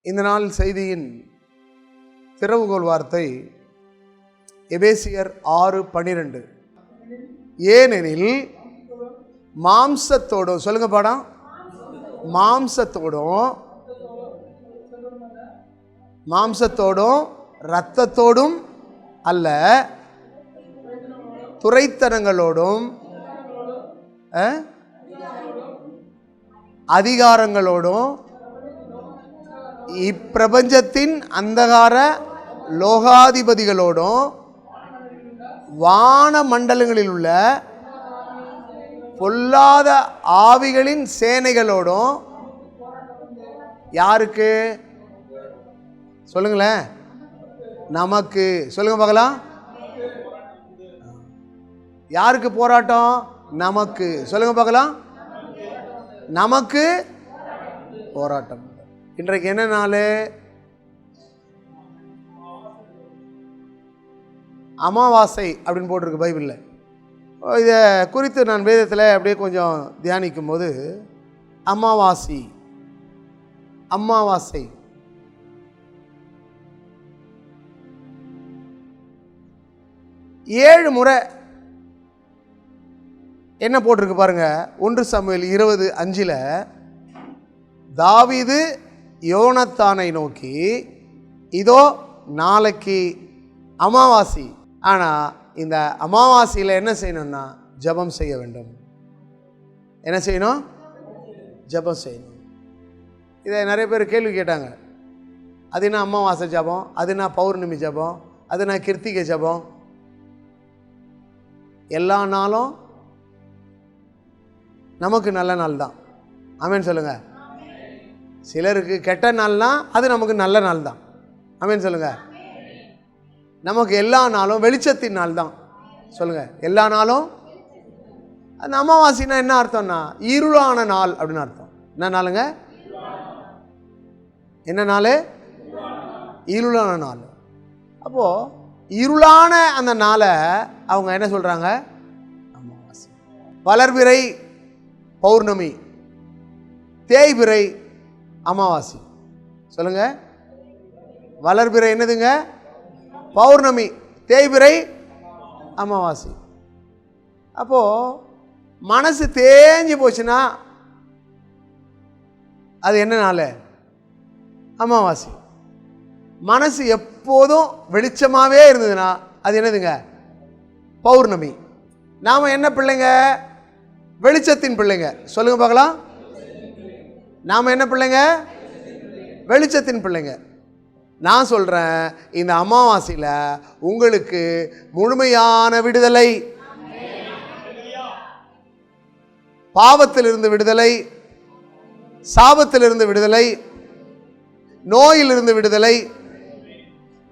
இந்த நாள் செய்தியின் திறவுகோல் வார்த்தை எபேசியர் 6:12. ஏனெனில் மாம்சத்தோடும், சொல்லுங்க பாடம், மாம்சத்தோடும் இரத்தத்தோடும் அல்ல, துரைத்தனங்களோடும் அதிகாரங்களோடும் இப்பிரபஞ்சத்தின் அந்தகார லோகாதிபதிகளோடும் வான மண்டலங்களில் உள்ள பொல்லாத ஆவிகளின் சேனைகளோடும். யாருக்கு? சொல்லுங்களேன். நமக்கு. சொல்லுங்க பார்க்கலாம். யாருக்கு போராட்டம்? நமக்கு. சொல்லுங்க பார்க்கலாம். நமக்கு போராட்டம். இன்றைக்கு என்ன நாள்? அமாவாசை அப்படின்னு போட்டிருக்கு பைபிளில். இதை குறித்து நான் வேதத்தில் அப்படியே கொஞ்சம் தியானிக்கும் போது அமாவாசை 7 முறை என்ன போட்டிருக்கு பாருங்க. 1 சாமுவேல் 20:5 தாவீது யோனத்தானை நோக்கி, இதோ நாளைக்கு அமாவாசை, ஆனால் இந்த அமாவாசையில் என்ன செய்யணும்னா ஜெபம் செய்ய வேண்டும். என்ன செய்யணும்? ஜெபம் செய்யணும். இதை நிறைய பேர் கேள்வி கேட்டாங்க. அது என்ன அமாவாசை ஜெபம், அது என்ன பௌர்ணமி ஜெபம், அது என்ன கிருத்திகை ஜெபம்? எல்லா நாளும் நமக்கு நல்ல நாள் தான். ஆமேன் சொல்லுங்க. சிலருக்கு கெட்ட நாள்னா அது நமக்கு நல்ல நாள் தான். ஆமேன் சொல்லுங்க. நமக்கு எல்லா நாளும் வெளிச்சத்தின் நாள் தான். சொல்லுங்க. எல்லா நாளும். அந்த அமாவாசைனா என்ன அர்த்தம்னா இருளான நாள் அப்படின்னு அர்த்தம். என்ன நாளுங்க? என்ன நாள்? இருளான நாள். அப்போ இருளான அந்த நாளை அவங்க என்ன சொல்றாங்க? அமாவாசை. வளர்பிறை பௌர்ணமி, தேய்பிறை அமாவாசை. சொல்லுங்க. வளர்பிறை என்னதுங்க? பௌர்ணமி, தேய்பிறை அமாவாசை. அப்போ மனசு தேஞ்சு போச்சுன்னா அது என்ன நாள்? அமாவாசை. மனசு எப்போதும் வெளிச்சமாகவே இருந்ததுன்னா அது என்னதுங்க? பௌர்ணமி. நாம் என்ன பிள்ளைங்க? வெளிச்சத்தின் பிள்ளைங்க. சொல்லுங்க பார்க்கலாம். நாம் என்ன பிள்ளைங்க? வெளிச்சத்தின் பிள்ளைங்க. நான் சொல்கிறேன், இந்த அமாவாசையில் உங்களுக்கு முழுமையான விடுதலை, பாவத்திலிருந்து விடுதலை, சாபத்திலிருந்து விடுதலை, நோயிலிருந்து விடுதலை,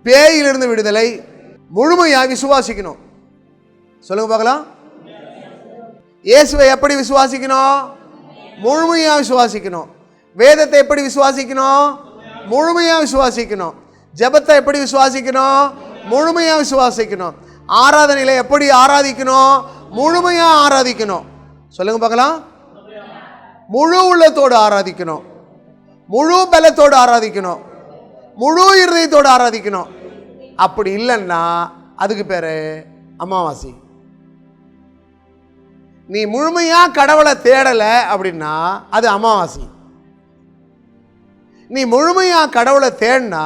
பேயிலிருந்து விடுதலை முழுமையாக விசுவாசிக்கணும். சொல்லுங்க பார்க்கலாம். இயேசுவை எப்படி விசுவாசிக்கணும்? முழுமையாக விசுவாசிக்கணும். வேதத்தை எப்படி விசுவாசிக்கணும்? முழுமையாக விசுவாசிக்கணும். ஜெபத்தை எப்படி விசுவாசிக்கணும்? முழுமையாக விசுவாசிக்கணும். ஆராதனையில எப்படி ஆராதிக்கணும்? முழுமையாக ஆராதிக்கணும். சொல்லுங்க பார்க்கலாம். முழு உள்ளத்தோடு ஆராதிக்கணும், முழு பலத்தோடு ஆராதிக்கணும், முழு இருதயத்தோடு ஆராதிக்கணும். அப்படி இல்லைன்னா அதுக்கு பேரு அமாவாசை. நீ முழுமையா கடவுளை தேடல அப்படின்னா அது அமாவாசை. நீ முழுமையா கடவுளை தேடினா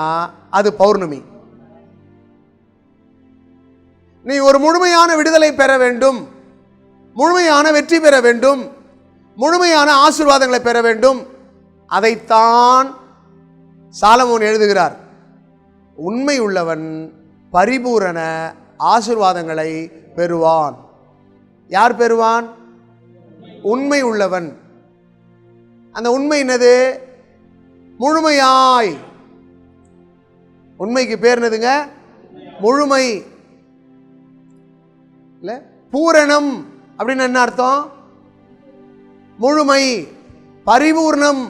அது பௌர்ணமி. நீ ஒரு முழுமையான விடுதலை பெற வேண்டும், முழுமையான வெற்றி பெற வேண்டும், முழுமையான ஆசீர்வாதங்களை பெற வேண்டும். அதைத்தான் சாலமோன் எழுதுகிறார். உண்மை உள்ளவன் பரிபூரண ஆசீர்வாதங்களை பெறுவான். யார் பெறுவான்? உண்மை உள்ளவன். அந்த உண்மை என்னது? முழுமையாய். உண்மைக்கு பேர் என்னதுங்க? முழுமை. இல்ல, பூரணம் அப்படின்னு என்ன அர்த்தம்? முழுமை, பரிபூர்ணம்,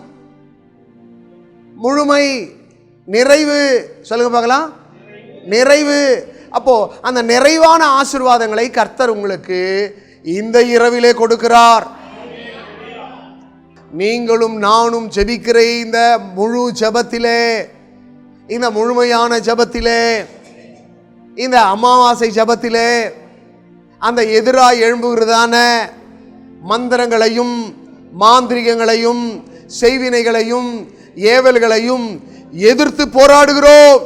முழுமை, நிறைவு. சொல்லுங்க பார்க்கலாம். நிறைவு. அப்போ அந்த நிறைவான ஆசீர்வாதங்களை கர்த்தர் உங்களுக்கு இந்த இரவிலே கொடுக்கிறார். நீங்களும் நானும் ஜெபிக்கிற இந்த முழு ஜெபத்திலே, இந்த முழுமையான ஜெபத்திலே, இந்த அமாவாசை ஜெபத்திலே அந்த எதிராய் எழும்புகிறதான மந்திரங்களையும் மாந்திரிகங்களையும் செய்வினைகளையும் ஏவல்களையும் எதிர்த்து போராடுகிறோம்.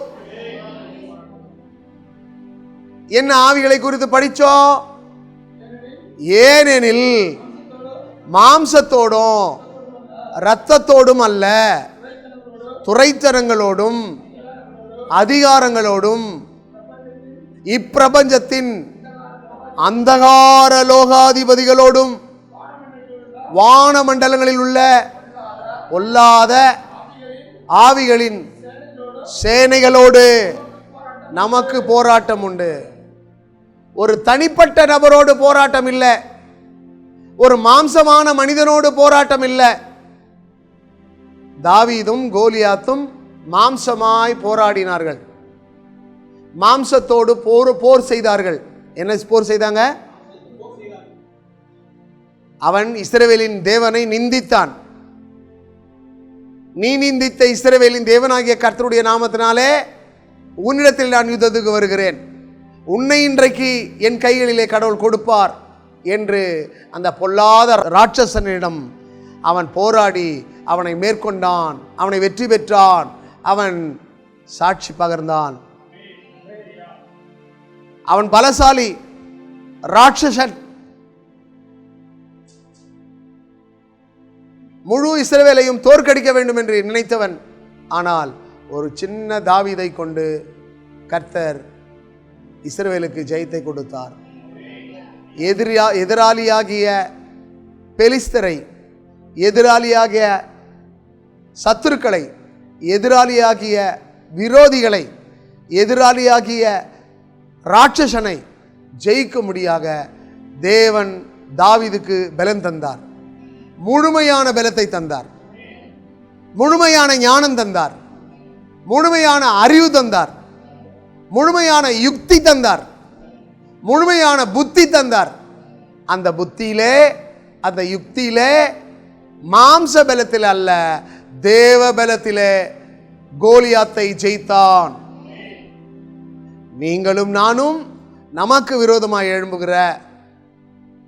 என்ன ஆவிகளை குறித்து படிச்சோம்? ஏனெனில் மாம்சத்தோடும் இரத்தத்தோடும் அல்ல, துரைத்தனங்களோடும் அதிகாரங்களோடும் இப்பிரபஞ்சத்தின் அந்தகார லோகாதிபதிகளோடும் வானமண்டலங்களில் உள்ள பொல்லாத ஆவிகளின் சேனைகளோடு நமக்கு போராட்டம் உண்டு. ஒரு தனிப்பட்ட நபரோடு போராட்டம் இல்லை, ஒரு மாம்சமான மனிதனோடு போராட்டம் இல்லை. தாவீதும் கோலியாத்தும் மாம்சமாய் போராடினார்கள், மாம்சத்தோடு போர் செய்தார்கள். என்ன போர் செய்தாங்க? அவன் இஸ்ரவேலின் தேவனை நிந்தித்தான். நீ நிந்தித்த இஸ்ரவேலின் தேவனாகிய கர்த்தருடைய நாமத்தினாலே உன்னிடத்தில் நான் யுத்தத்துக்கு வருகிறேன், உன்னை இன்றைக்கு என் கைகளிலே கடவுள் கொடுப்பார் என்று அந்த பொல்லாத ராட்சசனிடம் அவன் போராடி அவனை மேற்கொண்டான், அவனை வெற்றி பெற்றான், அவன் சாட்சி பகர்ந்தான். அவன் பலசாலி ராட்சசன். முழு இஸ்ரவேலையும் தோற்கடிக்க வேண்டும் என்று நினைத்தவன். ஆனால் ஒரு சின்ன தாவீதை கொண்டு கர்த்தர் இஸ்ரவேலுக்கு ஜெயத்தை கொடுத்தார். எதிராளியாகிய பெலிஸ்தரை, எதிராளியாகிய சத்துருக்களை, எதிராளியாகிய விரோதிகளை, எதிராளியாகிய ராட்சசனை ஜெயிக்கும்படியாக தேவன் தாவீதுக்கு பலம் தந்தார். முழுமையான பலத்தை தந்தார், முழுமையான ஞானம் தந்தார், முழுமையான அறிவு தந்தார், முழுமையான யுக்தி தந்தார், முழுமையான புத்தி தந்தார். அந்த புத்தியிலே, அந்த யுக்தியிலே மாம்ச பலத்தில் அல்ல, தேவ பலத்திலே கோலியாத்தை ஜெயித்தான். நீங்களும் நானும் நமக்கு விரோதமாக எழும்புகிற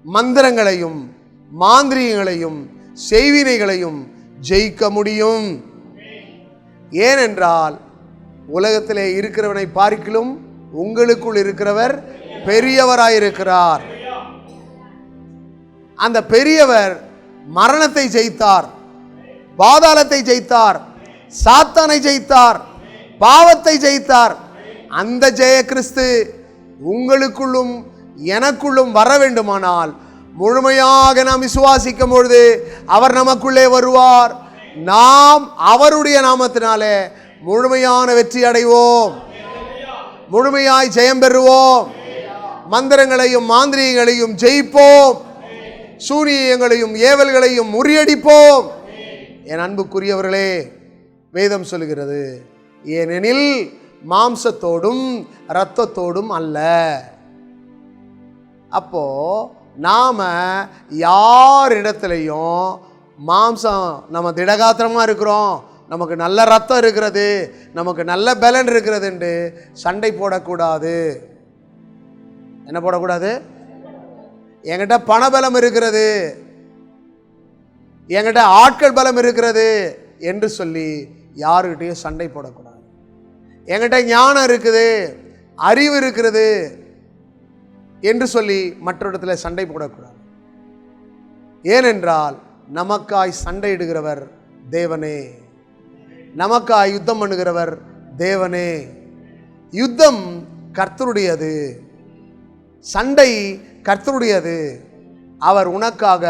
மந்திரங்களையும் மாந்திரிகங்களையும் செய்வினைகளையும் ஜெயிக்க முடியும். ஏனென்றால் உலகத்திலே இருக்கிறவனை பார்க்கிலும் உங்களுக்குள் இருக்கிறவர் பெரியவராயிருக்கிறார். அந்த பெரியவர் மரணத்தை ஜெயித்தார், பாதாளத்தை ஜெயித்தார், சாத்தானை ஜெயித்தார், பாவத்தை ஜெயித்தார். அந்த ஜெய கிறிஸ்து உங்களுக்குள்ளும் எனக்குள்ளும் வர வேண்டுமானால் முழுமையாக நாம் விசுவாசிக்கும் பொழுது அவர் நமக்குள்ளே வருவார். நாம் அவருடைய நாமத்தினாலே முழுமையான வெற்றி அடைவோம், முழுமையாய் ஜெயம் பெறுவோம், மந்திரங்களையும் மாந்திரிகங்களையும் ஜெயிப்போம், சூனியங்களையும் ஏவல்களையும் முறியடிப்போம். என் அன்புக்குரியவர்களே, வேதம் சொல்கிறது, ஏனெனில் மாம்சத்தோடும் இரத்தத்தோடும் அல்ல. அப்போ நாம யாரிடத்துலையும் மாம்சம், நம்ம திடகாத்திரமா இருக்கிறோம், நமக்கு நல்ல ரத்தம் இருக்கிறது, நமக்கு நல்ல பலன் இருக்கிறது என்று சண்டை போடக்கூடாது. என்ன போடக்கூடாது? என்கிட்ட பணபலம் இருக்கிறது, என்கிட்ட ஆட்கள் பலம் இருக்கிறது என்று சொல்லி யாருக்கிட்டையும் சண்டை போடக்கூடாது. என்கிட்ட ஞானம் இருக்குது, அறிவு இருக்கிறது என்று சொல்லி மற்றொருடத்துல சண்டை போடக்கூடாது. ஏனென்றால் நமக்காய் சண்டையிடுகிறவர் தேவனே, நமக்காய் யுத்தம் பண்ணுகிறவர் தேவனே. யுத்தம் கர்த்தருடையது, சண்டை கர்த்தருடையது. அவர் உனக்காக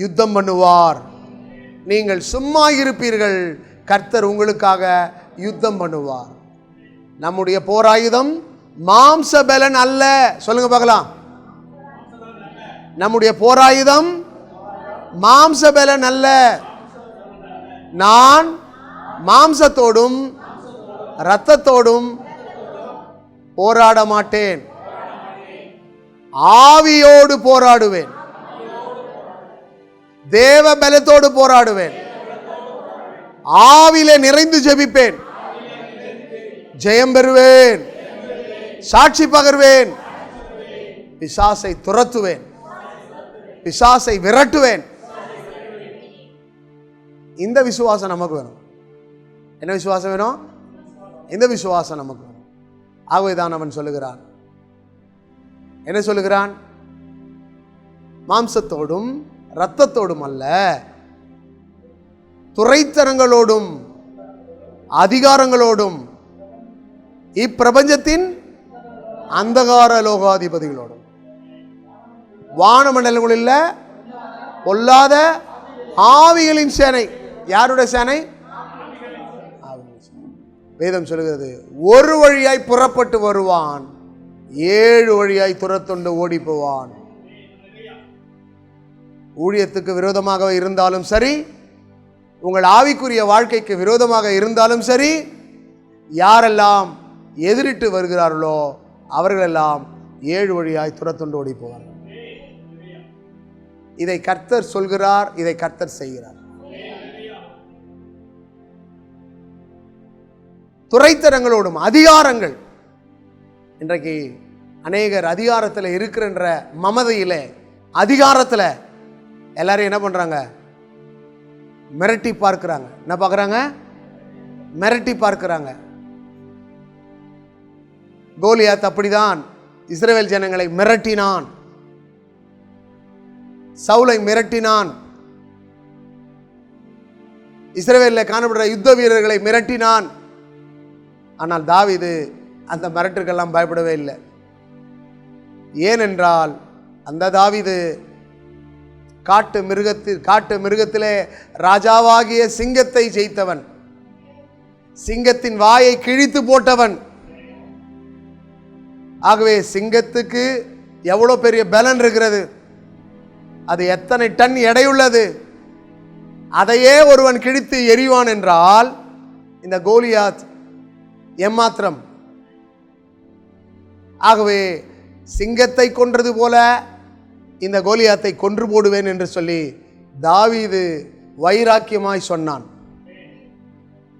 யுத்தம் பண்ணுவார். நீங்கள் சும்மா இருப்பீர்கள், கர்த்தர் உங்களுக்காக யுத்தம் பண்ணுவார். நம்முடைய போராயுதம் மாம்ச பலன் அல்ல. சொல்லுங்க பார்க்கலாம். நம்முடைய போராயுதம் மாம்ச பலன் அல்ல. நான் மாம்சத்தோடும் இரத்தத்தோடும் போராட மாட்டேன், ஆவியோடு போராடுவேன். தேவ பலத்தோடு போராடுவேன். ஆவிலே நிறைந்து ஜெபிப்பேன். ஜெயம் பெறுவேன். சாட்சி பகர்வேன். பிசாசை துரத்துவேன். பிசாசை விரட்டுவேன். இந்த விசுவாசம் நமக்கு வேணும். என்ன விசுவாசம் வேணும்? இந்த விசுவாசம் நமக்கு வேணும். ஆகவேதான் அவன் சொல்லுகிறான். என்ன சொல்லுகிறான்? மாம்சத்தோடும் இரத்தத்தோடும் அல்ல, துரைத்தனங்களோடும் அதிகாரங்களோடும் இப்பிரபஞ்சத்தின் அந்தகார லோகாதிபதிகளோடும் வானமண்டலங்களில் பொல்லாத ஆவிகளின் சேனை. யாருடைய சேனை? வேதம் சொல்லுகிறது, ஒரு வழியாய் புறப்பட்டு வருவான், 7 வழியாய் துரத்துண்டு ஓடி போவான். ஊழியத்துக்கு விரோதமாக இருந்தாலும் சரி, உங்கள் ஆவிக்குரிய வாழ்க்கைக்கு விரோதமாக இருந்தாலும் சரி, யாரெல்லாம் எதிரிட்டு வருகிறார்களோ அவர்களெல்லாம் 7 வழியாய் துரத்துண்டு ஓடி போவார்கள். இதை கர்த்தர் சொல்கிறார், இதை கர்த்தர் செய்கிறார். துரைத்தனங்களோடும் அதிகாரங்கள். இன்றைக்கு அநேகர் அதிகாரத்தில் இருக்கிற மமதையில, அதிகாரத்தில் எல்லாரும் என்ன பண்றாங்க? மிரட்டி பார்க்கிறாங்க. என்ன பார்க்கறாங்க? மிரட்டி பார்க்கிறாங்க. கோலியாத் அப்படிதான் இஸ்ரவேல் ஜனங்களை மிரட்டினான். சவுலை மிரட்டினான். இஸ்ரவேலில் காணப்படுற யுத்த வீரர்களை மிரட்டினான். ஆனால் தாவீது அந்த மிரட்டுக்கெல்லாம் பயப்படவே இல்லை. ஏனென்றால் அந்த தாவீது காட்டு மிருகத்திலே ராஜாவாகிய சிங்கத்தை ஜெயித்தவன், சிங்கத்தின் வாயை கிழித்து போட்டவன். ஆகவே சிங்கத்துக்கு எவ்வளவு பெரிய பலன் இருக்கிறது, அது எத்தனை டன் எடையுள்ளது, அதையே ஒருவன் கிழித்து எறிவான் என்றால் இந்த கோலியாத் எம்மாத்திரம். ஆகவே சிங்கத்தை கொன்றது போல இந்த கோலியாத்தை கொன்று போடுவேன் என்று சொல்லி தாவீது வைராக்கியமாய் சொன்னான்.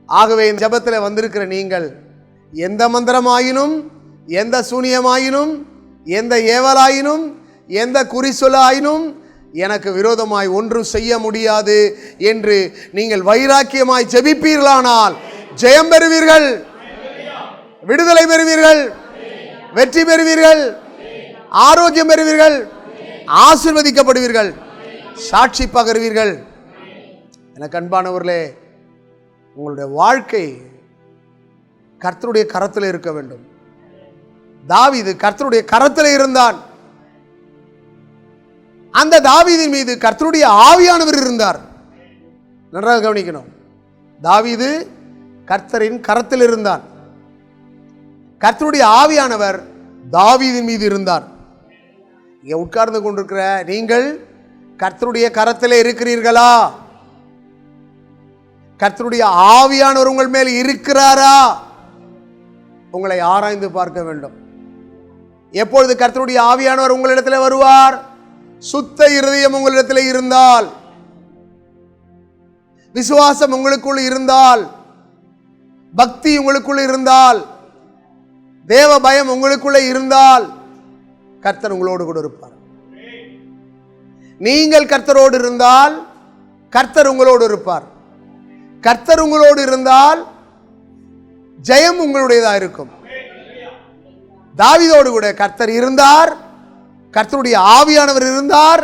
ஆகவே இந்த ஜெபத்தில் வந்திருக்கிற நீங்கள், எந்த மந்திரமாயினும், எந்த சூனியமாயினும், எந்த ஏவலாயினும், எந்த குறிசொலாயினும் எனக்கு விரோதமாய் ஒன்றும் செய்ய முடியாது என்று நீங்கள் வைராக்கியமாய் ஜெபிப்பீர்களானால் ஜெயம் பெறுவீர்கள், விடுதலை பெறுவீர்கள், வெற்றி பெறுவீர்கள், ஆரோக்கியம் பெறுவீர்கள், ஆசீர்வதிக்கப்படுவீர்கள், சாட்சி பகர்வீர்கள். எனக்கு அன்பானவர்களே, உங்களுடைய வாழ்க்கை கர்த்தருடைய கரத்தில் இருக்க வேண்டும். தாவீது கர்த்தருடைய கரத்தில் இருந்தான். அந்த தாவீதின் மீது கர்த்தருடைய ஆவியானவர் இருந்தார். நன்றாக கவனிக்கணும். தாவீது கர்த்தரின் கரத்தில் இருந்தான். கர்த்தருடைய ஆவியானவர் தாவீதின் மீது இருந்தார். இங்கே உட்கார்ந்து கொண்டிருக்கிற நீங்கள் கர்த்தருடைய கரத்திலே இருக்கிறீர்களா? கர்த்தருடைய ஆவியானவர் உங்கள் மேல் இருக்கிறாரா? உங்களை ஆராய்ந்து பார்க்க வேண்டும். எப்பொழுது கர்த்தருடைய ஆவியானவர் உங்களிடத்தில் வருவார்? சுத்த இருதயம் உங்களிடத்தில் இருந்தால், விசுவாசம் உங்களுக்குள் இருந்தால், பக்தி உங்களுக்குள் இருந்தால், தேவ பயம் உங்களுக்குள்ளே இருந்தால் கர்த்தர் உங்களோடு கூட இருப்பார். நீங்கள் கர்த்தரோடு இருந்தால் கர்த்தர் உங்களோடு இருப்பார். கர்த்தர் உங்களோடு இருந்தால் ஜெயம் உங்களுடையதாக இருக்கும். தாவீதோடு கூட கர்த்தர் இருந்தார், கர்த்தருடைய ஆவியானவர் இருந்தார்.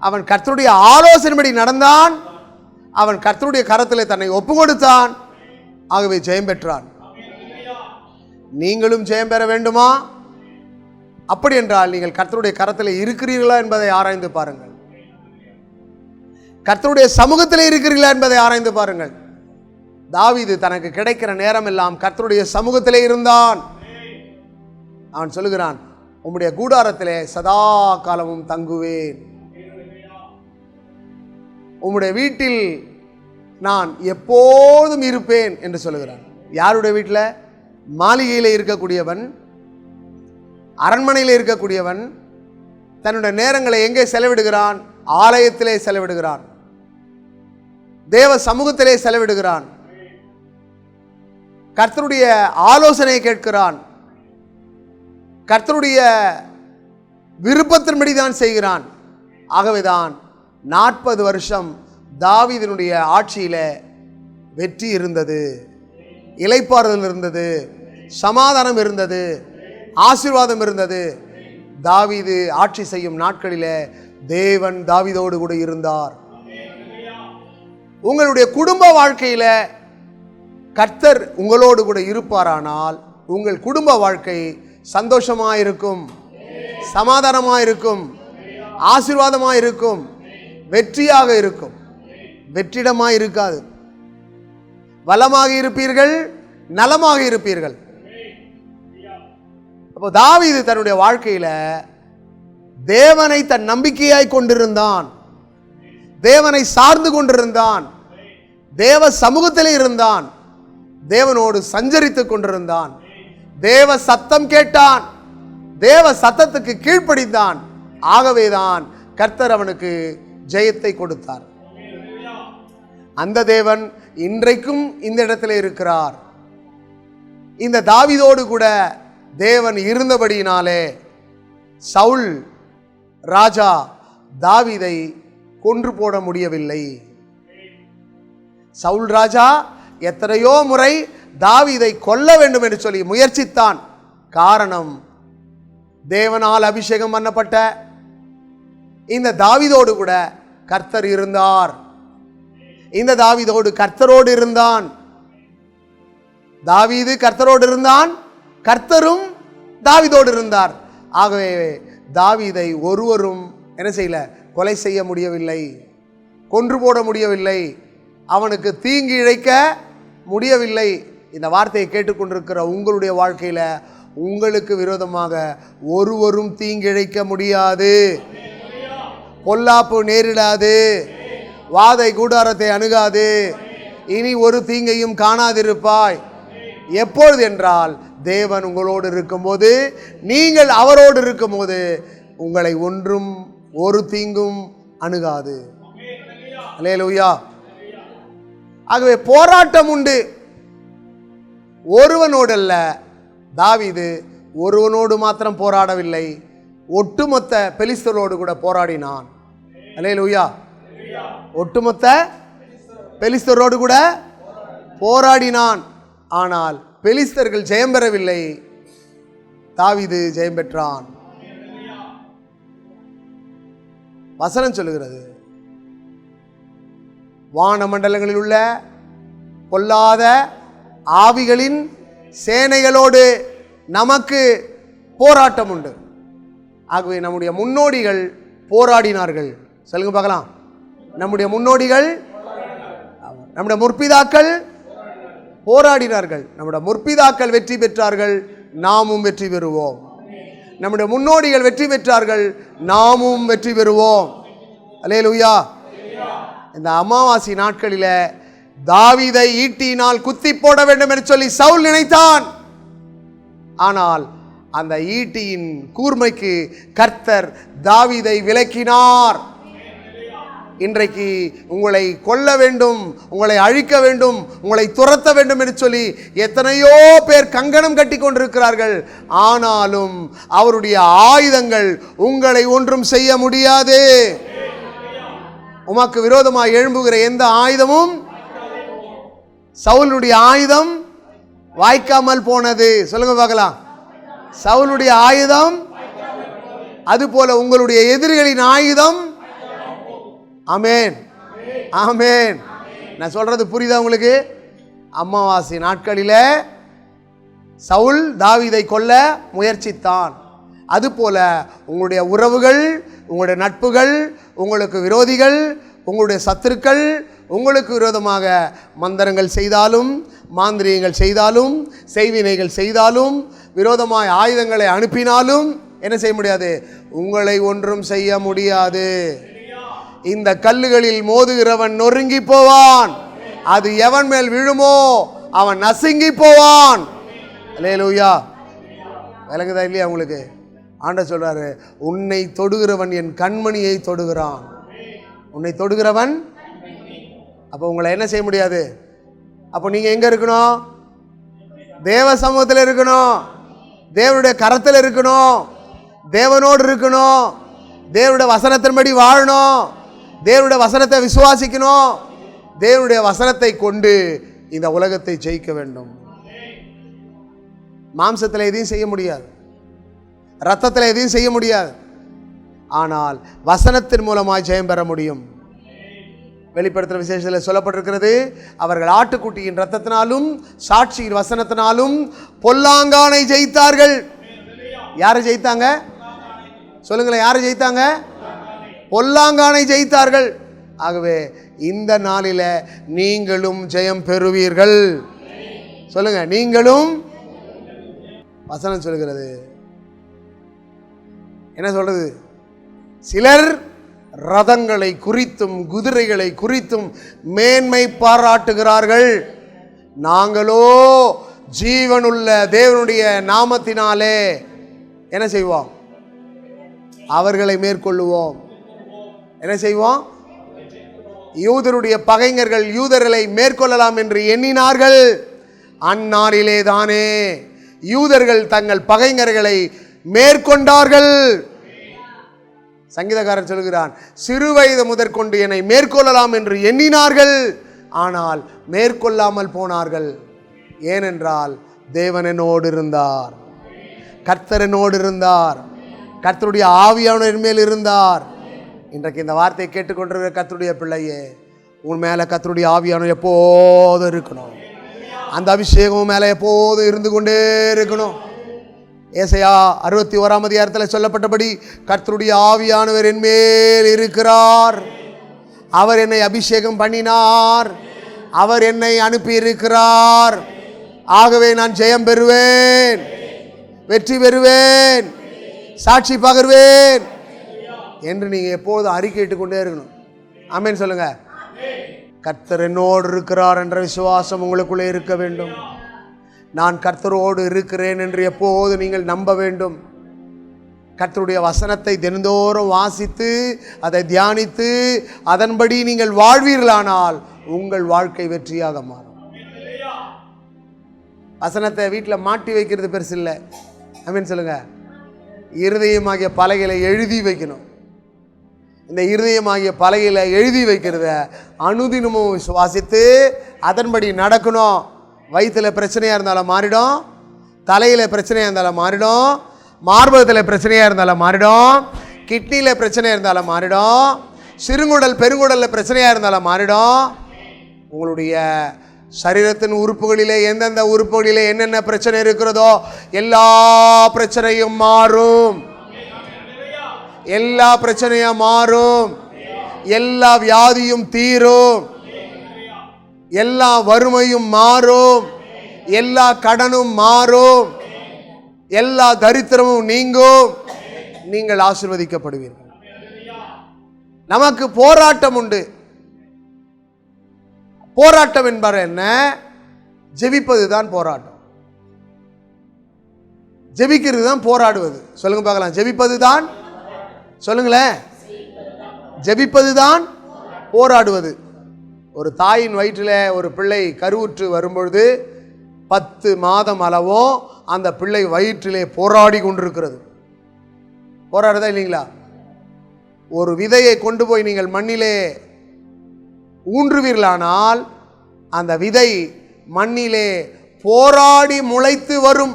அவன் கர்த்தருடைய ஆலோசனைப்படி நடந்தான். அவன் கர்த்தருடைய கரத்திலே தன்னை ஒப்பு கொடுத்தான். ஆகவே ஜெயம் பெற்றான். நீங்களும் ஜெயம் பெற வேண்டுமா? அப்படி என்றால் நீங்கள் கர்த்தருடைய கரத்தில் இருக்கிறீர்களா என்பதை ஆராய்ந்து பாருங்கள். கர்த்தருடைய சமூகத்தில் இருக்கிறீர்களா என்பதை ஆராய்ந்து பாருங்கள். தாவீது தனக்கு கிடைக்கிற நேரம் எல்லாம் கர்த்தருடைய சமூகத்திலே இருந்தான். அவன் சொல்லுகிறான், உம்முடைய கூடாரத்திலே சதா காலமும் தங்குவேன், உம்முடைய வீட்டில் நான் எப்போதும் இருப்பேன் என்று சொல்லுகிறான். யாருடைய வீட்டில்? மாளிகையில் இருக்கக்கூடியவன், அரண்மனையில் இருக்கக்கூடியவன் தன்னுடைய நேரங்களை எங்கே செலவிடுகிறான்? ஆலயத்திலே செலவிடுகிறான், தேவ சமூகத்திலே செலவிடுகிறான், கர்த்தருடைய ஆலோசனையை கேட்கிறான், கர்த்தருடைய விருப்பத்தின்படி தான் செய்கிறான். ஆகவேதான் 40 வருஷம் தாவீதினுடைய ஆட்சியில வெற்றி இருந்தது, இளைப்பாறுதல் இருந்தது, சமாதானம் இருந்தது, ஆசீர்வாதம் இருந்தது. தாவீது ஆட்சி செய்யும் நாட்களிலே தேவன் தாவீதோடு கூட இருந்தார். உங்களுடைய குடும்ப வாழ்க்கையில கர்த்தர் உங்களோடு கூட இருப்பாரானால் உங்கள் குடும்ப வாழ்க்கை சந்தோஷமாயிருக்கும், சமாதானமாயிருக்கும், ஆசீர்வாதமாயிருக்கும், வெற்றியாக இருக்கும். வெற்றிடமாக இருக்காது. வளமாக இருப்பீர்கள், நலமாக இருப்பீர்கள். அப்போ தாவீது தன்னுடைய வாழ்க்கையில தேவனை தன் நம்பிக்கையாய் கொண்டிருந்தான், தேவனை சார்ந்து கொண்டிருந்தான், தேவ சமூகத்திலே இருந்தான், தேவனோடு சஞ்சரித்துக் கொண்டிருந்தான், தேவ சத்தம் கேட்டான், தேவ சத்தத்துக்கு கீழ்ப்படிந்தான். ஆகவேதான் கர்த்தர் அவனுக்கு ஜெயத்தை கொடுத்தார். அந்த தேவன் இன்றைக்கும் இந்த இடத்துல இருக்கிறார். இந்த தாவீதோடு கூட தேவன் இருந்தபடியினாலே சவுல் ராஜா தாவீதை கொன்று போட முடியவில்லை. சவுல் ராஜா எத்தனையோ முறை தாவீதை கொல்ல வேண்டும் என்று சொல்லி முயற்சித்தான். காரணம், தேவனால் அபிஷேகம் பண்ணப்பட்ட இந்த தாவீதோடு கூட கர்த்தர் இருந்தார். இந்த தாவீதோடு கர்த்தரோடு இருந்தான். தாவீது கர்த்தரோடு இருந்தான், கர்த்தரும் தாவீதோடு இருந்தார். ஆகவே தாவீதை ஒருவரும் என்ன செய்யல, கொலை செய்ய முடியவில்லை, கொன்று போட முடியவில்லை, அவனுக்கு தீங்கு இழைக்க முடியவில்லை. இந்த வார்த்தையை கேட்டுக்கொண்டிருக்கிற உங்களுடைய வாழ்க்கையில உங்களுக்கு விரோதமாக ஒருவரும் தீங்கு இழைக்க முடியாது, பொல்லாப்பு நேரிடாது, வாதை கூடாரத்தை அணுகாது, இனி ஒரு தீங்கையும் காணாதிருப்பாய். எப்பொழுது என்றால் தேவன் உங்களோடு இருக்கும்போது, நீங்கள் அவரோடு இருக்கும்போது உங்களை ஒன்றும் ஒரு தீங்கும் அணுகாது. அல்லேலூயா. ஆகவே போராட்டம் உண்டு. ஒருவனோடு அல்ல, தாவீது ஒருவனோடு மாத்திரம் போராடவில்லை, ஒட்டுமொத்த பெலிஸ்தரோடு கூட போராடினான். அல்லேலூயா. ஒட்டுமொத்த பெலிஸ்தரோடு கூட போராடினான். ஆனால் பெலிஸ்தர்கள் ஜெயம் பெறவில்லை, தாவீது ஜெயம் பெற்றான். வசனம் சொல்லுகிறது, வானமண்டலங்களில் உள்ள பொல்லாத ஆவிகளின் சேனைகளோடு நமக்கு போராட்டம் உண்டு. ஆகவே நம்முடைய முன்னோடிகள் போராடினார்கள். சொல்லுங்க பார்க்கலாம். நம்முடைய முன்னோடிகள், நம்முடைய முற்பிதாக்கள் போராடினார்கள். நம்முடைய முற்பிதாக்கள் வெற்றி பெற்றார்கள், நாமும் வெற்றி பெறுவோம். நம்முடைய முன்னோடிகள் வெற்றி பெற்றார்கள், நாமும் வெற்றி பெறுவோம். அல்லேலூயா. இந்த அமாவாசை நாட்களில தாவீதை ஈட்டியினால் குத்தி போட வேண்டும் என்று சொல்லி சவுல் நினைத்தான். ஆனால் அந்த ஈட்டியின் கூர்மைக்கு கர்த்தர் தாவீதை விலக்கினார். இன்றைக்கு உங்களை கொல்ல வேண்டும், உங்களை அழிக்க வேண்டும், உங்களை துரத்த வேண்டும் என்று சொல்லி எத்தனையோ பேர் கங்கணம் கட்டி கொண்டிருக்கிறார்கள். ஆனாலும் அவருடைய ஆயுதங்கள் உங்களை ஒன்றும் செய்ய முடியாது. உமக்கு விரோதமாக எழும்புகிற எந்த ஆயுதமும், சவுலுடைய ஆயுதம் வாய்க்காமல் போனது. சொல்லுங்க பார்க்கலாம். சவுலுடைய ஆயுதம், அதுபோல உங்களுடைய எதிரிகளின் ஆயுதம். ஆமென், ஆமென். நான் சொல்றது புரியுதா உங்களுக்கு? அமாவாசை நாட்களில சவுல் தாவீதை கொல்ல முயற்சித்தான். அதுபோல உங்களுடைய உறவுகள், உங்களுடைய நட்புகள், உங்களுக்கு விரோதிகள், உங்களுடைய சத்துருக்கள் உங்களுக்கு விரோதமாக மந்திரங்கள் செய்தாலும், மாந்திரியங்கள் செய்தாலும், செய்வினைகள் செய்தாலும், விரோதமாய் ஆயுதங்களை அனுப்பினாலும் என்ன செய்ய முடியாது? உங்களை ஒன்றும் செய்ய முடியாது. இந்த கல்லுகளில் மோதுகிறவன் நொறுங்கி போவான், அது எவன் மேல் விழுமோ அவன் நசுங்கி போவான். அல்லேலூயா. விளங்குதா இல்லையா உங்களுக்கு? ஆண்டவர் சொல்றாரு, உன்னை தொடுகிறவன் என் கண்மணியை தொடுகிறான். உன்னை தொடுகிறவன். அப்போ உங்களை என்ன செய்ய முடியாது? அப்போ நீங்க எங்க இருக்கணும்? தேவ சமூகத்தில் இருக்கணும், தேவனுடைய கரத்தில் இருக்கணும், தேவனோடு இருக்கணும், தேவனுடைய வசனத்தின்படி வாழணும், தேவனுடைய வசனத்தை விசுவாசிக்கணும், தேவனுடைய வசனத்தை கொண்டு இந்த உலகத்தை ஜெயிக்க வேண்டும். மாம்சத்தில் எதையும் செய்ய முடியாது, இரத்தத்தில் எதையும் செய்ய முடியாது. ஆனால் வசனத்தின் மூலமாக ஜெயம் பெற முடியும். வெளிப்படுத்துகிற விசேஷத்தில் சொல்லப்பட்டிருக்கிறது, அவர்கள் ஆட்டுக்குட்டியின் இரத்தத்தினாலும் சாட்சியின் வசனத்தினாலும் பொல்லாங்கானை ஜெயித்தார்கள். யாரை ஜெயித்தாங்க? சொல்லுங்களேன், யாரை ஜெயித்தாங்க? பொல்லாங்கானை ஜெயித்தார்கள். ஆகவே இந்த நாளில நீங்களும் ஜெயம் பெறுவீர்கள். சொல்லுங்க, நீங்களும். வசனம் சொல்கிறது, என்ன சொல்றது? சிலர் ரதங்களை குறித்தும் குதிரைகளை குறித்தும் மேன்மை பாராட்டுகிறார்கள், நாங்களோ ஜீவனுள்ள தேவனுடைய நாமத்தினாலே என்ன செய்வோம்? அவர்களை மேற்கொள்ளுவோம். என்ன செய்வோம்? யூதருடைய பகைஞர்கள் யூதர்களை மேற்கொள்ளலாம் என்று எண்ணினார்கள். அந்நாளிலே தானே யூதர்கள் தங்கள் பகைஞர்களை மேற்கொண்டார்கள். சங்கீதக்காரன் சொல்கிறான், சிறுவயது முதற்கொண்டு என்னை மேற்கொள்ளலாம் என்று எண்ணினார்கள், ஆனால் மேற்கொள்ளாமல் போனார்கள். ஏனென்றால் தேவனோடு இருந்தார், கர்த்தரனோடு இருந்தார், கர்த்தருடைய ஆவியானவர் மேல் இருந்தார். இன்றைக்கு இந்த வார்த்தையை கேட்டுக்கொண்டிருக்கிற கர்த்தருடைய பிள்ளையே, உன் மேல கர்த்தருடைய ஆவியானவர் எப்போதும் இருக்கணும். அந்த அபிஷேகம் மேல எப்போதும் இருந்து கொண்டே இருக்கணும். ஏசாயா 61ஆம் அதிகாரத்தில் சொல்லப்பட்டபடி, கர்த்தருடைய ஆவியானவர் என் மேல் இருக்கிறார், அவர் என்னை அபிஷேகம் பண்ணினார், அவர் என்னை அனுப்பி இருக்கிறார், ஆகவே நான் ஜெயம் பெறுவேன், வெற்றி பெறுவேன், சாட்சி பகர்வேன் என்று நீங்க எப்போதும் அறிக்கையிட்டுக் கொண்டே இருக்கணும். ஆமென் சொல்லுங்க. கர்த்தர் என்னோடு இருக்கிறார் என்ற விசுவாசம் உங்களுக்குள்ளே இருக்க வேண்டும். நான் கர்த்தரோடு இருக்கிறேன் என்று எப்போது நீங்கள் நம்ப வேண்டும். கர்த்தருடைய வசனத்தை தினந்தோறும் வாசித்து அதை தியானித்து அதன்படி நீங்கள் வாழ்வீர்களானால் உங்கள் வாழ்க்கை வெற்றியாக மாறும். வசனத்தை வீட்டில் மாட்டி வைக்கிறது பெருசு இல்லை. ஆமென் சொல்லுங்க. இருதயமாகிய பலகையில எழுதி வைக்கணும். இந்த இருதயமாகிய பலகையில எழுதி வைக்கிறத அனுதினமும் விசுவாசித்து அதன்படி நடக்கணும். வயிற்றில் பிரச்சனையாக இருந்தாலும் மாறிடும், தலையில் பிரச்சனையாக இருந்தாலும் மாறிடும், மார்பகத்தில் பிரச்சனையாக இருந்தாலும் மாறிடும், கிட்னியில் பிரச்சனையாக இருந்தாலும் மாறிடும், சிறுங்குடல் பெருங்குடலில் பிரச்சனையாக இருந்தாலும் மாறிடும். உங்களுடைய சரீரத்தின் உறுப்புகளிலே எந்தெந்த உறுப்புகளிலே என்னென்ன பிரச்சனை இருக்கிறதோ எல்லா பிரச்சனையும் மாறும். எல்லா பிரச்சனையும் மாறும். எல்லா வியாதியும் தீரும். எல்லா வறுமையும் மாறும். எல்லா கடனும் மாறும். எல்லா தரித்திரமும் நீங்கும். நீங்கள் ஆசீர்வதிக்கப்படுவீர்கள். நமக்கு போராட்டம் உண்டு. போராட்டம் என்பது என்ன? ஜெபிப்பது தான் போராட்டம். ஜெபிக்கிறது தான் போராடுவது. சொல்லுங்க பார்க்கலாம். ஜெபிப்பது தான், சொல்லுங்களேன், ஜெபிப்பது தான் போராடுவது. ஒரு தாயின் வயிற்றில் ஒரு பிள்ளை கருவுற்று வரும்பொழுது 10 மாதம் அளவும் அந்த பிள்ளை வயிற்றிலே போராடி கொண்டிருக்கிறது. போராடுதா இல்லைங்களா? ஒரு விதையை கொண்டு போய் நீங்கள் மண்ணிலே ஊன்றுவீர்களானால் அந்த விதை மண்ணிலே போராடி முளைத்து வரும்.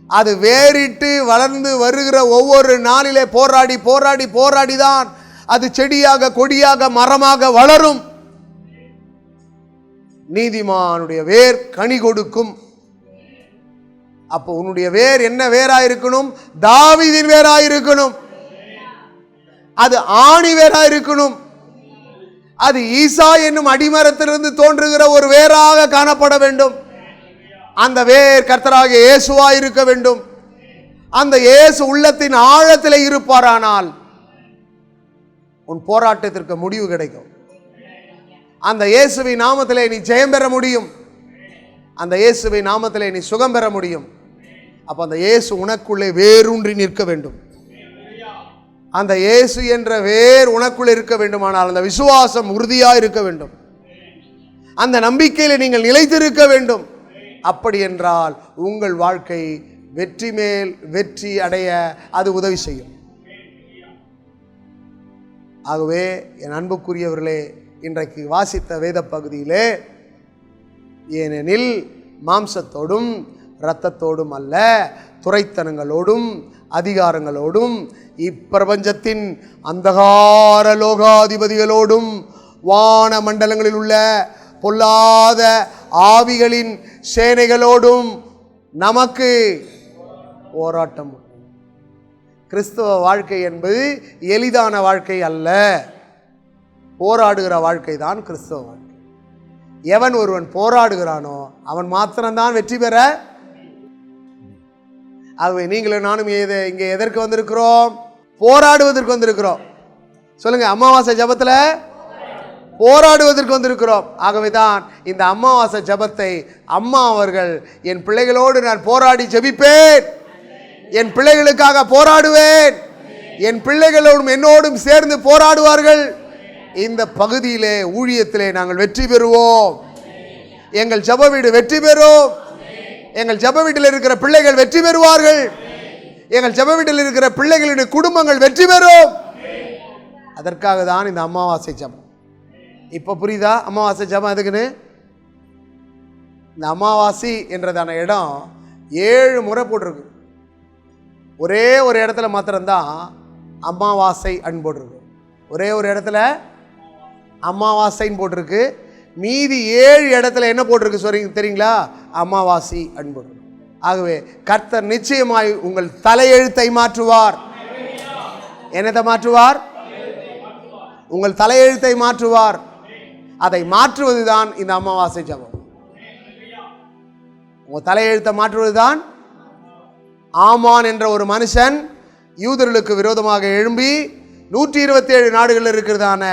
அது வேறிட்டு வளர்ந்து வருகிற ஒவ்வொரு நாளிலே போராடி போராடி போராடிதான் அது செடியாக கொடியாக மரமாக வளரும். நீதிமானுடைய வேர் கனி கொடுக்கும். அப்போ உன்னுடைய வேர் என்ன வேராயிருக்கணும்? தாவீதின் வேராயிருக்கணும். அது ஆணி வேராயிருக்கணும். அது ஈசா என்னும் அடிமரத்திலிருந்து தோன்றுகிற ஒரு வேராக காணப்பட வேண்டும். அந்த வேர் கர்த்தராகிய இயேசுவாய் இருக்க வேண்டும். அந்த இயேசு உள்ளத்தின் ஆழத்தில் இருப்பாரானால் உன் போராட்டத்திற்கு முடிவு கிடைக்கும். அந்த இயேசுவின் நாமத்திலே நீ ஜெயம் பெற முடியும். அந்த இயேசுவின் நாமத்திலே நீ சுகம் பெற முடியும். அப்ப அந்த இயேசு உனக்குள்ளே வேரூன்றி நிற்க வேண்டும். அந்த இயேசு என்ற வேர் உனக்குள் இருக்க வேண்டுமானால் அந்த விசுவாசம் உறுதியாக இருக்க வேண்டும். அந்த நம்பிக்கையில் நீங்கள் நிலைத்திருக்க வேண்டும். அப்படி என்றால் உங்கள் வாழ்க்கை வெற்றி மேல் வெற்றி அடைய அது உதவி செய்யும். ஆகவே என் அன்புக்குரியவர்களே, இன்றைக்கு வாசித்த வேத பகுதியிலே, ஏனெனில் மாம்சத்தோடும் இரத்தத்தோடும் அல்ல, துரைத்தனங்களோடும் அதிகாரங்களோடும் இப்பிரபஞ்சத்தின் அந்தகார லோகாதிபதிகளோடும் வான மண்டலங்களில் உள்ள பொல்லாத ஆவிகளின் சேனைகளோடும் நமக்கு போராட்டம். கிறிஸ்தவ வாழ்க்கை என்பது எளிதான வாழ்க்கை அல்ல, போராடுகிற வாழ்க்கை தான் கிறிஸ்தவ வாழ்க்கை. எவன் ஒருவன் போராடுகிறானோ அவன் மாத்திரம்தான் வெற்றி பெற. ஆகவே நீங்களும் நானும் இங்கே எதற்கு வந்திருக்கிறோம்? போராடுவதற்கு வந்திருக்கிறோம். சொல்லுங்க, அமாவாசை ஜபத்தில் போராடுவதற்கு வந்திருக்கிறோம். ஆகவே தான் இந்த அமாவாசை ஜபத்தை அம்மா அவர்கள், என் பிள்ளைகளோடு நான் போராடி ஜெபிப்பேன், என் பிள்ளைகளுக்காக போராடுவேன், என் பிள்ளைகளோடும் என்னோடும் சேர்ந்து போராடுவார்கள். இந்த பகுதியிலே ஊழியத்திலே நாங்கள் வெற்றி பெறுவோம். எங்கள் ஜப வீடு வெற்றி பெறும். எங்கள் ஜப வீட்டில் இருக்கிற பிள்ளைகள் வெற்றி பெறுவார்கள். எங்கள் ஜப வீட்டில் இருக்கிற பிள்ளைகளுடைய குடும்பங்கள் வெற்றி பெறும். அதற்காக தான் இந்த அமாவாசை ஜபம். இப்போ புரியுதா அமாவாசை ஜபம் எதுக்குன்னு? இந்த அமாவாசை என்றதான இடம் 7 முறை போட்டிருக்கு. ஒரே ஒரு இடத்துல மாத்திரம்தான் அமாவாசை அன் போட்டிருக்கு. ஒரே ஒரு இடத்துல அமாவாசைன்னு போட்டிருக்கு. மீதி 7 இடத்துல என்ன போட்டிருக்கு சொல்றீங்க தெரியுங்களா? அமாவாசை அன் போட்டிருக்கு. ஆகவே கர்த்தர் நிச்சயமாய் உங்கள் தலையெழுத்தை மாற்றுவார். என்னத்தை மாற்றுவார்? உங்கள் தலையெழுத்தை மாற்றுவார். அதை மாற்றுவதுதான் இந்த அமாவாசை ஜபம். உங்கள் தலையெழுத்தை மாற்றுவதுதான். ஆமான் என்ற ஒரு மனுஷன் யூதர்களுக்கு விரோதமாக எழும்பி 127 நாடுகளில் இருக்கிறதான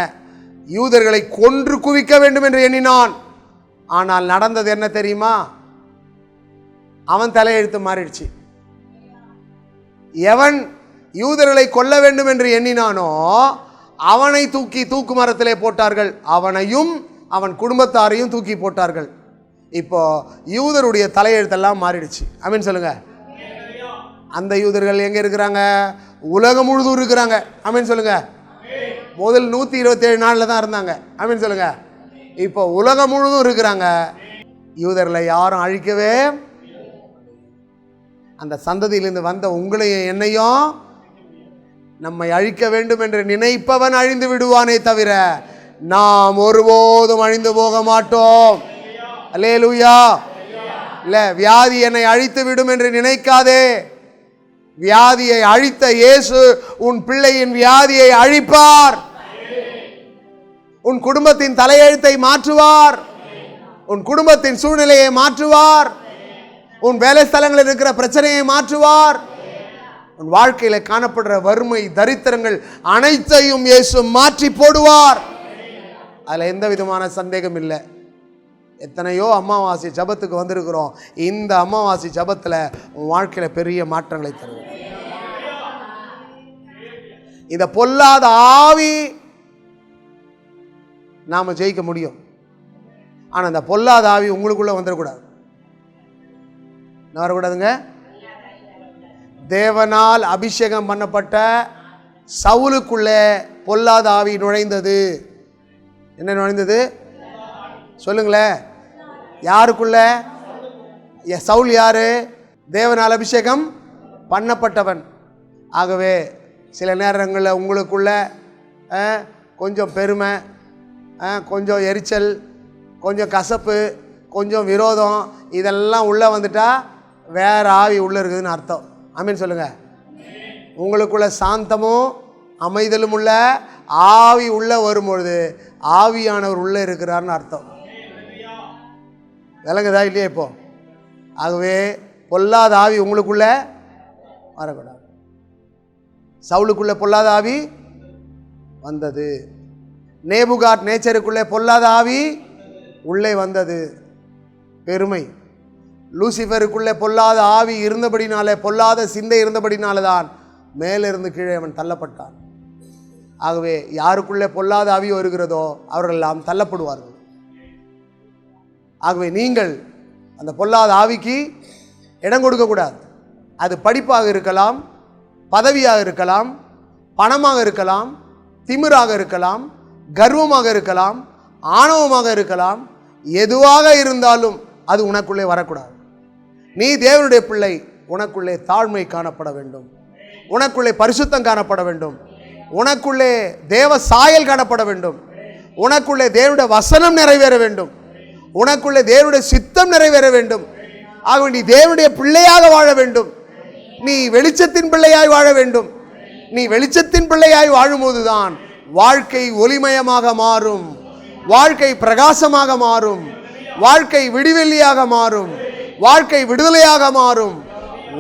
யூதர்களை கொன்று குவிக்க வேண்டும் என்று எண்ணினான். ஆனால் நடந்தது என்ன தெரியுமா? அவன் தலையெழுத்து மாறிடுச்சு. எவன் யூதர்களை கொல்ல வேண்டும் என்று எண்ணினானோ அவனை தூக்கி தூக்கு மரத்திலே போட்டார்கள். அவனையும் அவன் குடும்பத்தாரையும் தூக்கி போட்டார்கள். இப்போ யூதருடைய தலையெழுத்தெல்லாம் மாறிடுச்சு. ஆமென் சொல்லுங்க. அந்த யூதர்கள் எங்க இருக்கிறாங்க? உலகம் முழுதும் இருக்கிறாங்க. ஆமென் சொல்லுங்க. முதல் 127 நாளில் தான் இருந்தாங்க. ஆமென் சொல்லுங்க. இப்போ உலகம் முழுதும் இருக்கிறாங்க. யூதர்களை யாரும் அழிக்கவே, அந்த சந்ததியிலிருந்து வந்த உங்களையும் என்னையும் நம்மை அழிக்க வேண்டும் என்று நினைப்பவன் அழிந்து விடுவானே தவிர நாம் ஒருபோதும் அழிந்து போக மாட்டோம். அல்லேலூயா. இல்ல, வியாதி என்னை அழித்து விடும் என்று நினைக்காதே. வியாதியை அழித்த இயேசு உன் பிள்ளையின் வியாதியை அழிப்பார். உன் குடும்பத்தின் தலையெழுத்தை மாற்றுவார். உன் குடும்பத்தின் சூழ்நிலையை மாற்றுவார். உன் வேலை ஸ்தலங்களில் இருக்கிற பிரச்சனையை மாற்றுவார். உன் வாழ்க்கையில காணப்படுற வறுமை தரித்திரங்கள் அனைத்தையும் இயேசு மாற்றி போடுவார். அதுல எந்த விதமான சந்தேகம் இல்லை. எத்தனையோ அமாவாசை ஜபத்துக்கு வந்திருக்கிறோம். இந்த அமாவாசை ஜபத்துல உன் வாழ்க்கையில பெரிய மாற்றங்களை தருவோம். இந்த பொல்லாத ஆவி நாம ஜெயிக்க முடியும். ஆனா இந்த பொல்லாத ஆவி உங்களுக்குள்ள வந்துடக்கூடாது. வரக்கூடாதுங்க. தேவனால் அபிஷேகம் பண்ணப்பட்ட சவுலுக்குள்ளே பொல்லாத ஆவி நுழைந்தது. என்ன நுழைந்தது சொல்லுங்களேன்? யாருக்குள்ள? சவுல் யாரு? தேவனால் அபிஷேகம் பண்ணப்பட்டவன். ஆகவே சில நேரங்களில் உங்களுக்குள்ள கொஞ்சம் பெருமை, கொஞ்சம் எரிச்சல், கொஞ்சம் கசப்பு, கொஞ்சம் விரோதம், இதெல்லாம் உள்ளே வந்துட்டா வேற ஆவி உள்ளே இருக்குதுன்னு அர்த்தம். ஆமீன் சொல்லுங்க. உங்களுக்குள்ள சாந்தமும் அமைதலும் உள்ள ஆவி உள்ள வரும்பொழுது ஆவியானவர் உள்ள இருக்கிறார்னு அர்த்தம். விளங்குதா இல்லையா? இப்போ ஆகவே பொல்லாத ஆவி உங்களுக்குள்ள வரக்கூடாது. சவுலுக்குள்ள பொல்லாத ஆவி வந்தது. நேபுகாத் நேச்சருக்குள்ளே பொல்லாத ஆவி உள்ளே வந்தது. பெருமை. லூசிஃபருக்குள்ளே பொல்லாத ஆவி இருந்தபடினாலே, பொல்லாத சிந்தை இருந்தபடினால தான் மேலிருந்து கீழே அவன் தள்ளப்பட்டான். ஆகவே யாருக்குள்ளே பொல்லாத ஆவி வருகிறதோ அவர்கள் எல்லாம் தள்ளப்படுவார்கள். ஆகவே நீங்கள் அந்த பொல்லாத ஆவிக்கு இடம் கொடுக்கக்கூடாது. அது படிப்பாக இருக்கலாம், பதவியாக இருக்கலாம், பணமாக இருக்கலாம், திமிராக இருக்கலாம், கர்வமாக இருக்கலாம், ஆணவமாக இருக்கலாம். எதுவாக இருந்தாலும் அது உனக்குள்ளே வரக்கூடாது. நீ தேவனுடைய பிள்ளை, உனக்குள்ளே தாழ்மை காணப்பட வேண்டும், உனக்குள்ளே பரிசுத்தம் காணப்பட வேண்டும், உனக்குள்ளே தேவ சாயல் காணப்பட வேண்டும், உனக்குள்ளே தேவனுடைய வசனம் நிறைவேற வேண்டும், உனக்குள்ளே தேவனுடைய சித்தம் நிறைவேற வேண்டும். ஆகவே நீ தேவனுடைய பிள்ளையாக வாழ வேண்டும். நீ வெளிச்சத்தின் பிள்ளையாய் வாழ வேண்டும். நீ வெளிச்சத்தின் பிள்ளையாய் வாழும்போதுதான் வாழ்க்கை ஒளிமயமாக மாறும், வாழ்க்கை பிரகாசமாக மாறும், வாழ்க்கை விடிவெள்ளியாக மாறும், வாழ்க்கை விடுதலையாக மாறும்,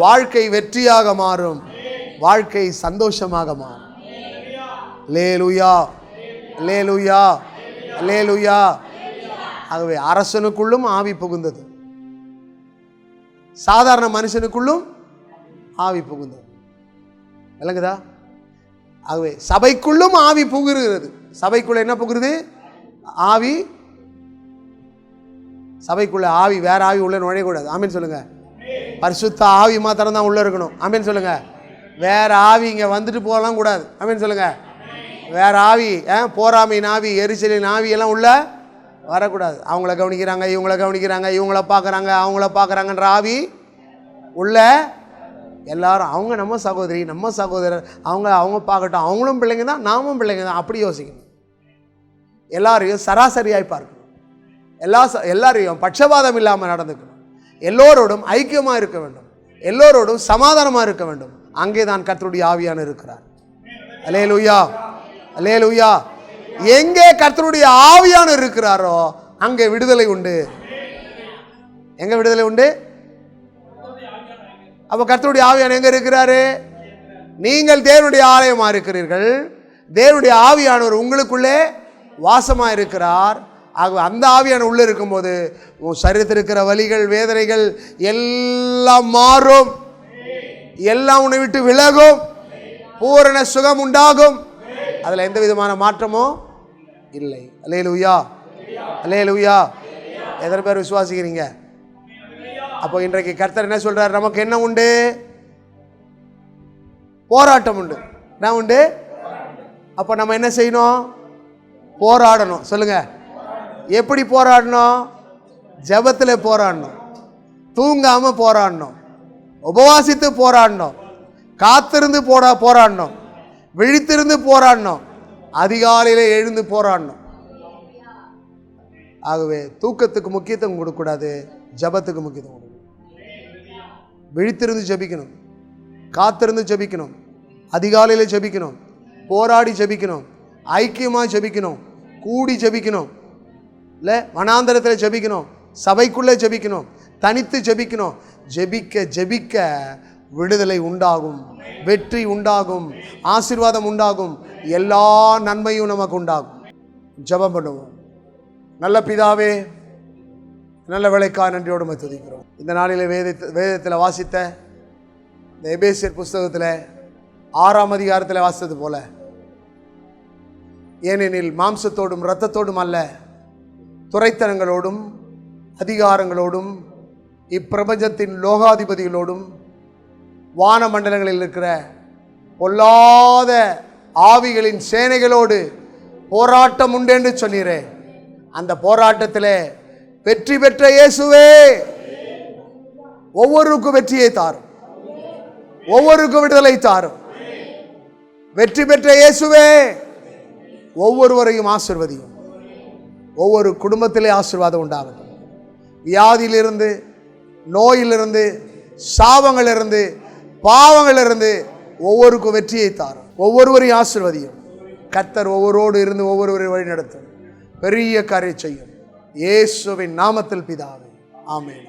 வாழ்க்கை வெற்றியாக மாறும், வாழ்க்கை சந்தோஷமாக மாறும். அல்லேலூயா, அல்லேலூயா, அல்லேலூயா. ஆகவே அரசனுக்குள்ளும் ஆவி புகுந்தது, சாதாரண மனுஷனுக்குள்ளும் ஆவி புகுந்தது. விளங்குதா? ஆகவே சபைக்குள்ளும் ஆவி புகுகிறது. சபைக்குள்ள என்ன புகுறது? ஆவி. சபைக்குள்ள ஆவி, வேற ஆவி உள்ள நுழையக்கூடாது. ஆமீன் சொல்லுங்க. பரிசுத்த ஆவி மாத்திரம் தான் உள்ள இருக்கணும். ஆமீன் சொல்லுங்க. வேற ஆவி இங்க வந்துட்டு போகலாம் கூடாது. ஆமீன் சொல்லுங்க. வேற ஆவி, போராமையின் ஆவி, எரிச்சலின் ஆவி எல்லாம் உள்ள வரக்கூடாது. அவங்கள கவனிக்கிறாங்க, இவங்கள கவனிக்கிறாங்க, இவங்கள பார்க்குறாங்க, அவங்கள பார்க்குறாங்கன்ற ஆவி உள்ள எல்லாரும் அவங்க நம்ம சகோதரி, நம்ம சகோதரர், அவங்க பார்க்கட்டும், அவங்களும் பிள்ளைங்க தான், நாமும் பிள்ளைங்க தான், அப்படி யோசிக்கணும். எல்லாரையும் சராசரியாய் பார்க்கணும். எல்லாரையும் பட்சபாதம் இல்லாமல் நடந்துக்கணும். எல்லோரோடும் ஐக்கியமாக இருக்க வேண்டும், எல்லோரோடும் சமாதானமாக இருக்க வேண்டும். அங்கே தான் கர்த்தருடைய ஆவியான இருக்கிறார். அல்லேலூயா, அல்லேலூயா. எங்கே கர்த்தருடைய ஆவியான இருக்கிறாரோ அங்கே விடுதலை உண்டு. எங்க விடுதலை உண்டு? அப்ப கர்த்தருடைய ஆவியான எங்க இருக்கிறாரு? நீங்கள் தேவனுடைய ஆலயமா இருக்கிறீர்கள். தேவனுடைய ஆவியானவர் உங்களுக்குள்ளே வாசமா இருக்கிறார். ஆக அந்த ஆவியான உள்ள இருக்கும்போது உன் சரீரத்தில் இருக்கிற வலிகள், வேதனைகள் எல்லாம் மாறும், எல்லாம் உன்னை விட்டு விலகும், பூரண சுகம் உண்டாகும். அதுல எந்த விதமான மாற்றமும் இல்லை. அல்லேலூயா, அல்லேலூயா. எத்தனை பேர் விசுவாசிக்கிறீங்க? அப்போ இன்றைக்கு கர்த்தர் என்ன சொல்றார்? நமக்கு என்ன உண்டு? போராட்டம் உண்டு. என்ன உண்டு? அப்போ நம்ம என்ன செய்யணும்? போராடணும். சொல்லுங்க, எப்படி போராடணும்? ஜெபத்தில் போராடணும், தூங்காம போராடணும், உபவாசித்து போராடணும், காத்திருந்து போராடணும், விழித்திருந்து போராடணும், அதிகாலையில் எழுந்து போராடணும். ஆகவே தூக்கத்துக்கு முக்கியத்துவம் கொடுக்கக்கூடாது, ஜபத்துக்கு முக்கியத்துவம் கொடுக்கணும். விழித்திருந்து ஜபிக்கணும், காத்திருந்து ஜபிக்கணும், அதிகாலையில் ஜபிக்கணும், போராடி ஜபிக்கணும், ஐக்கியமாக ஜபிக்கணும், கூடி ஜபிக்கணும், இல்லை வனாந்தரத்தில் ஜபிக்கணும், சபைக்குள்ளே ஜபிக்கணும், தனித்து ஜபிக்கணும். ஜபிக்க ஜபிக்க விடுதலை உண்டாகும், வெற்றி உண்டாகும், ஆசீர்வாதம் உண்டாகும், எல்லா நன்மையும் நமக்கு உண்டாகும். ஜெபம் பண்ணுவோம். நல்ல பிதாவே, நல்ல வேளைக்காக நன்றியோடு துதிக்கிறோம். இந்த நாளில் வேதத்தில் வாசித்த இந்த எபேசியர் புஸ்தகத்தில் 6ஆம் அதிகாரத்தில் வாசித்தது போல, ஏனெனில் மாம்சத்தோடும் இரத்தத்தோடும் அல்ல, துரைத்தனங்களோடும் அதிகாரங்களோடும் இப்பிரபஞ்சத்தின் லோகாதிபதிகளோடும் வான மண்டலங்களில் இருக்கிற பொல்லாத ஆவிகளின் சேனைகளோடு போராட்டம் உண்டு என்று சொன்னீரே. அந்த போராட்டத்தில் வெற்றி பெற்ற இயேசுவே ஒவ்வொருக்கும் வெற்றியை தாரும், ஒவ்வொருக்கும் விடுதலை தாரும். வெற்றி பெற்ற இயேசுவே ஒவ்வொருவரையும் ஆசீர்வதியும். ஒவ்வொரு குடும்பத்திலே ஆசீர்வாதம் உண்டாகும். வியாதியிலிருந்து, நோயிலிருந்து, சாபங்களிலிருந்து, பாவங்களிலிருந்து ஒவ்வொருக்கும் வெற்றியை தாரும். ஒவ்வொருவரையும் ஆசீர்வதியும். கர்த்தர் ஒவ்வொருவரோடு இருந்து ஒவ்வொருவரை வழி நடத்தும். பெரிய காரியம் செய்யும். இயேசுவின் நாமத்தில் பிதாவே, ஆமென்.